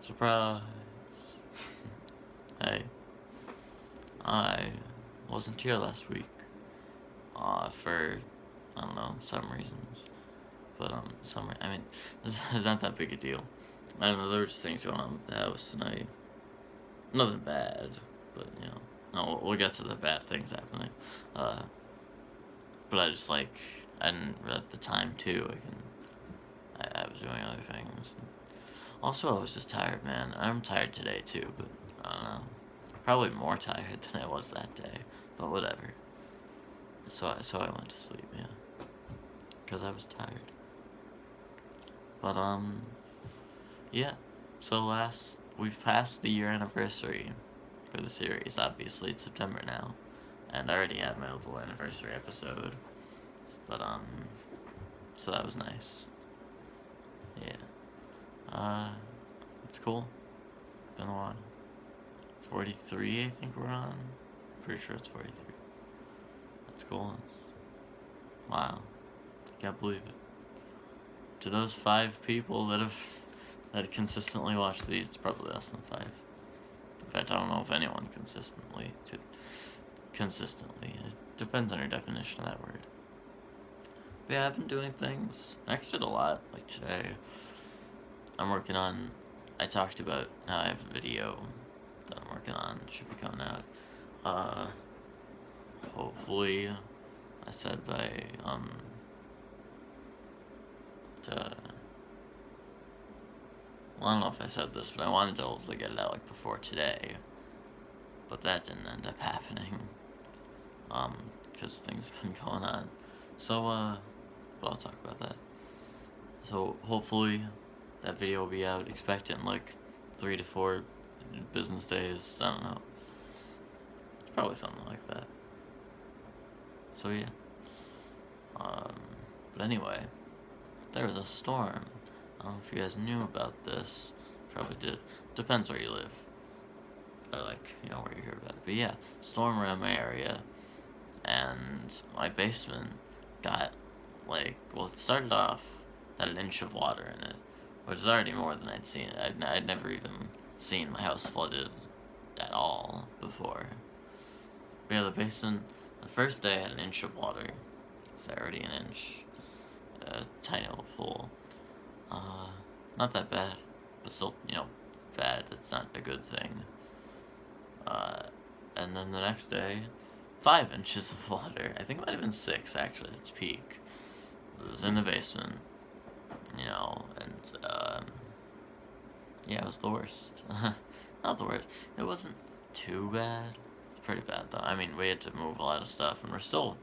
Surprise! Hey, I wasn't here last week. For I don't know some reasons, but I mean, it's not that big a deal. I don't know. There were just things going on with the house tonight. Nothing bad, but no, we'll get to the bad things happening. Uh, but I didn't really have the time to. I was doing other things. Also, I was just tired, man. I'm tired today too, but I don't know. Probably more tired than I was that day, but whatever. So I went to sleep, yeah, because I was tired. But yeah. So we've passed the year anniversary for the series. Obviously, it's September now, and I already had my little anniversary episode. But so that was nice. Yeah. It's cool. Been a while. 43, I think we're on. Pretty sure it's 43. That's cool. Wow. Can't believe it. To those 5 people that consistently watch these, it's probably less than 5. In fact, I don't know if anyone consistently. It depends on your definition of that word. But yeah, I've been doing things. I actually did a lot. Like today, I'm working on. I talked about how I have a video that I'm working on. It should be coming out. Hopefully, I said by well, I don't know if I said this, but I wanted to hopefully get it out like before today, but that didn't end up happening. Because things have been going on. So but I'll talk about that. So hopefully, that video will be out. Expect it in like 3 to 4 business days. I don't know. It's probably something like that. So yeah. But anyway, there was a storm. I don't know if you guys knew about this. Probably did. Depends where you live. Or like, where you hear about it. But yeah, storm around my area. And my basement got it started off had an inch of water in it, which is already more than I'd seen. I'd never even seen my house flooded at all before. But yeah, the basement, the first day had an inch of water. It's already an inch. A tiny little pool. Not that bad, but still, bad. It's not a good thing. And then the next day, 5 inches of water. I think it might have been 6 actually at its peak. It was in the basement, and yeah, it was the worst. Not the worst. It wasn't too bad. It's pretty bad though. I mean, we had to move a lot of stuff, and we're still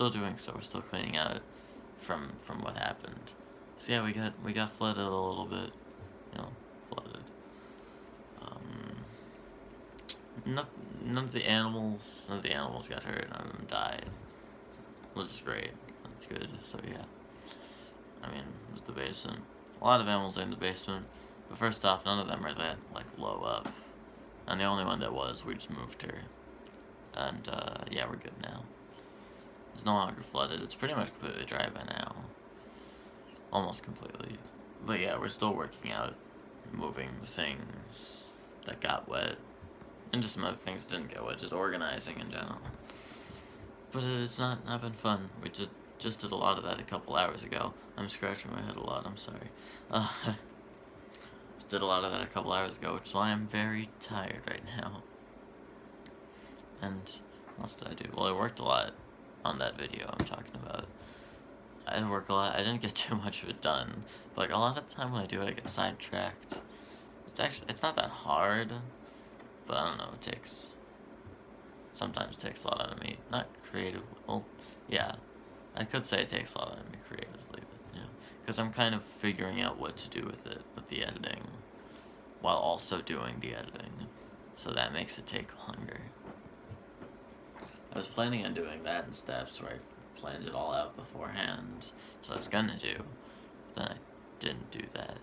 doing so. We're still cleaning out from what happened. So yeah, we got flooded a little bit, flooded. None of the animals got hurt. None of them died, which is great. That's good. So yeah, I mean, with the basement, a lot of animals are in the basement. But first off, none of them are that low up, and the only one that was, we just moved her, and yeah, we're good now. It's no longer flooded. It's pretty much completely dry by now, almost completely. But yeah, we're still working out moving the things that got wet. And just some other things didn't get wet, just organizing in general. But it's not been fun. We just did a lot of that a couple hours ago. I'm scratching my head a lot, I'm sorry. Did a lot of that a couple hours ago, which is why I'm very tired right now. And what else did I do? Well, I worked a lot on that video I'm talking about. I didn't work a lot. I didn't get too much of it done. But a lot of the time when I do it, I get sidetracked. It's not that hard. But I don't know, sometimes takes a lot out of me. Not creatively, well, yeah, I could say it takes a lot out of me creatively, but, because I'm kind of figuring out what to do with it, with the editing, while also doing the editing, so that makes it take longer. I was planning on doing that in steps where I planned it all out beforehand, so I was gonna do, but then I didn't do that.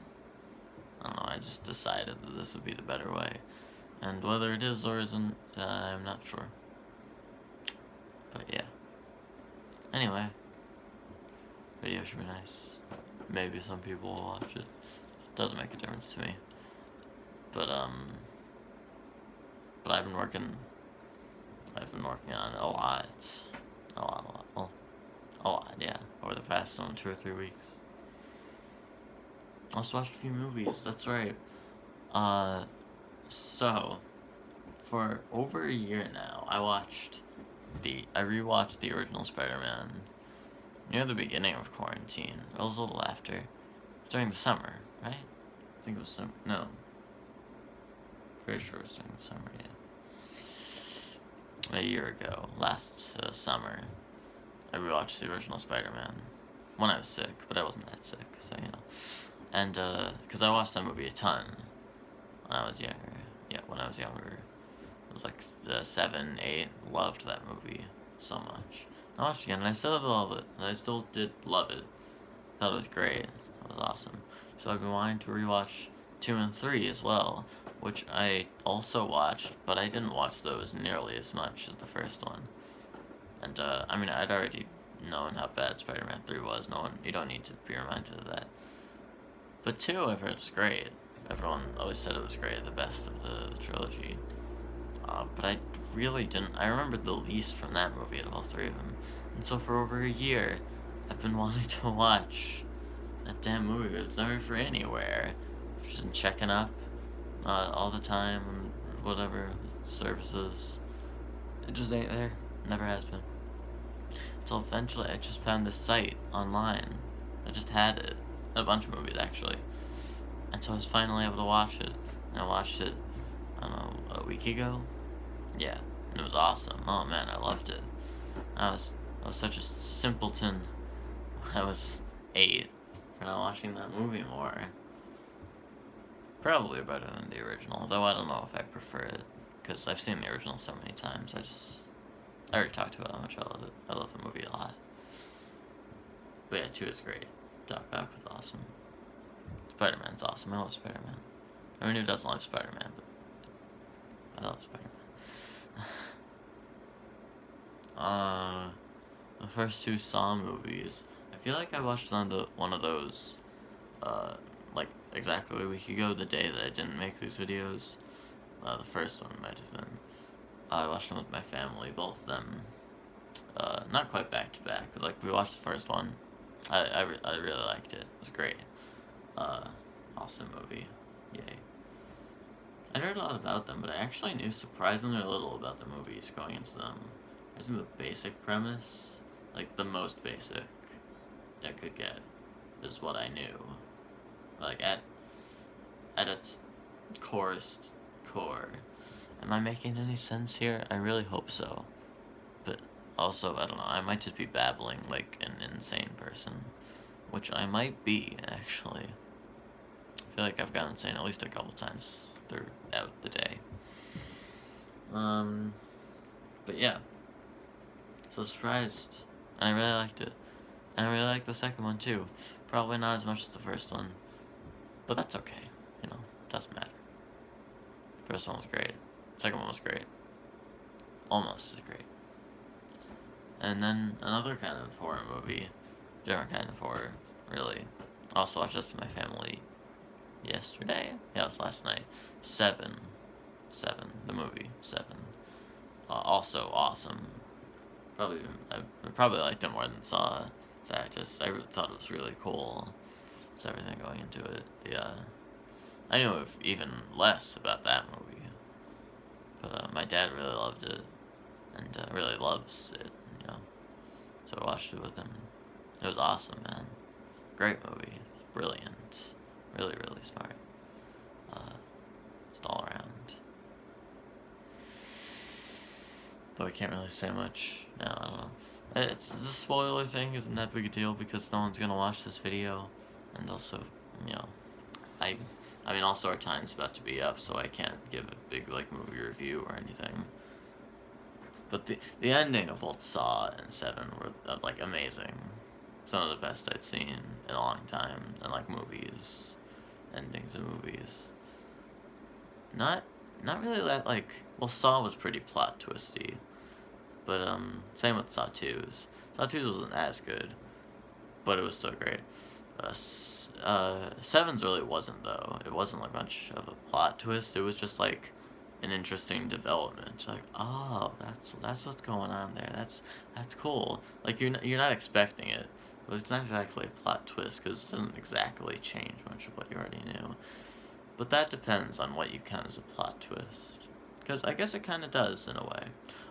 I don't know, I just decided that this would be the better way. And whether it is or isn't, I'm not sure. But yeah. Anyway. Video should be nice. Maybe some people will watch it. Doesn't make a difference to me. But but I've been working on it a lot, well, a lot, yeah, over the past 2 or 3 weeks. I also watched a few movies. That's right. Uh, so for over a year now, I rewatched the original Spider-Man near the beginning of quarantine. It was a little after. It was during the summer, right? I think it was summer. No. Pretty sure it was during the summer, yeah. A year ago, last summer, I rewatched the original Spider-Man when I was sick, but I wasn't that sick, so you know. And, because I watched that movie a ton when I was younger. Yeah, when I was younger. It was like 7, 8. Loved that movie so much. I watched it again, and I still love it. And I still did love it. Thought it was great. It was awesome. So I've been wanting to rewatch 2 and 3 as well, which I also watched, but I didn't watch those nearly as much as the first one. And I mean, I'd already known how bad Spider-Man 3 was. You don't need to be reminded of that. But 2, I've heard was great. Everyone always said it was great, the best of the trilogy. But I really didn't. I remembered the least from that movie out of all 3 of them. And so for over a year, I've been wanting to watch that damn movie, but it's never free anywhere. I've just been checking up all the time on whatever services. It just ain't there. Never has been. Until eventually I just found this site online that just had it. A bunch of movies, actually. And so I was finally able to watch it. And I watched it, I don't know, a week ago? Yeah. And it was awesome. Oh man, I loved it. I was such a simpleton when I was 8 for not watching that movie more. Probably better than the original, though I don't know if I prefer it, because I've seen the original so many times. I already talked about how much I love it. I love the movie a lot. But yeah, 2 is great. Doc Ock was awesome. Spider-Man's awesome. I love Spider-Man. I mean, who doesn't love Spider-Man, but I love Spider-Man. The first 2 Saw movies, I feel like I watched one of those, like, exactly a week ago, the day that I didn't make these videos. The first one might have been. I watched them with my family, both of them. Not quite back to back, but like, we watched the first one. I really liked it. It was great. Awesome movie. Yay. I heard a lot about them, but I actually knew surprisingly little about the movies going into them. I knew the basic premise, like the most basic I could get, is what I knew. Like at its core. Am I making any sense here? I really hope so. But also, I don't know, I might just be babbling like an insane person. Which I might be, actually. I feel like I've gone insane at least a couple times throughout the day. But yeah. So surprised. And I really liked it. And I really liked the second one too. Probably not as much as the first one. But that's okay. You know, doesn't matter. First one was great. Second one was great. Almost as great. And then another kind of horror movie. Different kind of horror, really. Also watched this with my family yesterday? Yeah, it was last night. Seven. The movie. Seven. Also awesome. I probably liked it more than Saw. In fact, I thought it was really cool. Just everything going into it. I knew even less about that movie. But my dad really loved it. And really loves it, you know. So I watched it with him. It was awesome, man. Great movie. Brilliant. Really, really smart. Just all around. Though I can't really say much now, I don't know. It's the spoiler thing isn't that big a deal because no one's gonna watch this video. And also, you know, I mean, also our time's about to be up, so I can't give a big, like, movie review or anything. But the ending of both Saw and 7 were, like, amazing. Some of the best I'd seen in a long time. And, like, movies. Endings of movies. Not really that, like... Well, Saw was pretty plot twisty. But, same with Saw 2's. Saw 2's wasn't as good. But it was still great. Sevens really wasn't though. It wasn't like much of a plot twist. It was just like an interesting development. Like, oh, that's what's going on there. That's cool. Like you're not expecting it. But it's not exactly a plot twist because it doesn't exactly change much of what you already knew. But that depends on what you count as a plot twist. Because I guess it kind of does in a way.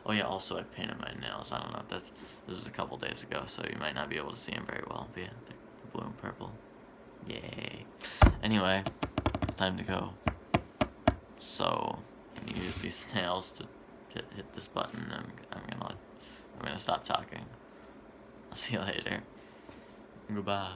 Oh yeah, also I painted my nails. I don't know if this is a couple days ago, so you might not be able to see them very well. But yeah, they're blue and purple. Yay. Anyway, it's time to go. So, I'm gonna use these nails to hit this button. I'm gonna stop talking. I'll see you later. Goodbye.